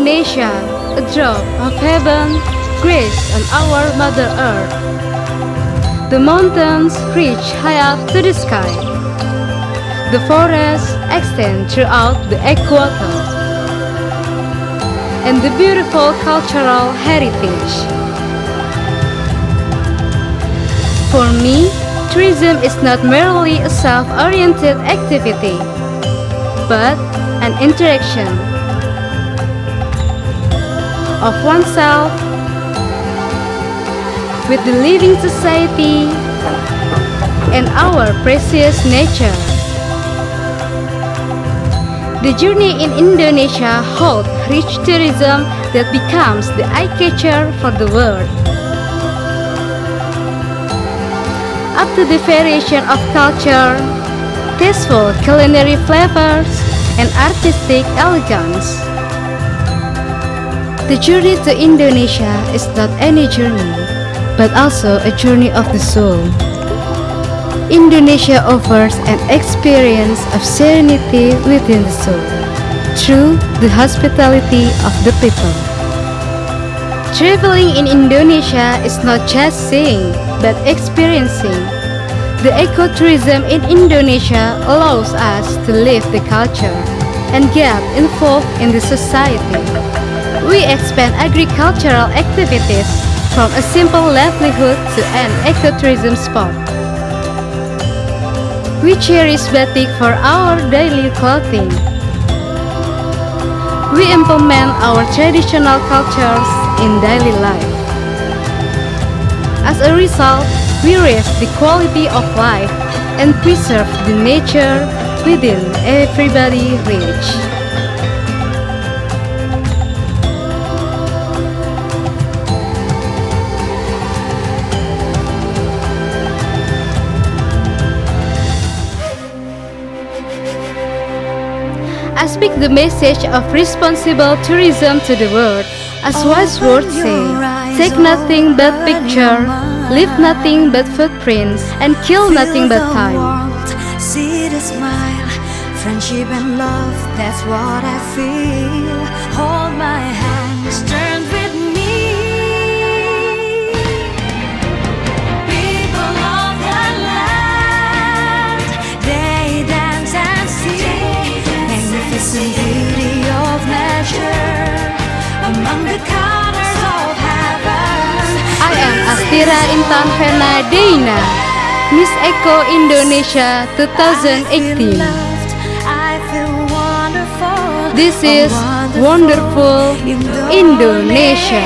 Indonesia, a drop of heaven, grace on our Mother Earth. The mountains reach high up to the sky. The forests extend throughout the equator. And the beautiful cultural heritage. For me, tourism is not merely a self-oriented activity, but an interaction of oneself with the living society and our precious nature. The journey in Indonesia holds rich tourism that becomes the eye-catcher for the world. Up to the variation of culture, tasteful culinary flavors, and artistic elegance. The journey to Indonesia is not any journey, but also a journey of the soul. Indonesia offers an experience of serenity within the soul, through the hospitality of the people. Traveling in Indonesia is not just seeing, but experiencing. The ecotourism in Indonesia allows us to live the culture and get involved in the society. We expand agricultural activities from a simple livelihood to an ecotourism spot. We cherish batik for our daily clothing. We implement our traditional cultures in daily life. As a result, we raise the quality of life and preserve the nature within everybody's reach. I speak the message of responsible tourism to the world, as wise words say, take nothing but picture, leave nothing but footprints, and kill nothing but time. See the smile, friendship and love, that's what I feel. Hold my hands, turn with me. People of the land, they dance and sing. Magnificent beauty of nature among the colors of heaven. I am Astira Intan Vena Deina, Miss Eco Indonesia 2018. This is Wonderful Indonesia.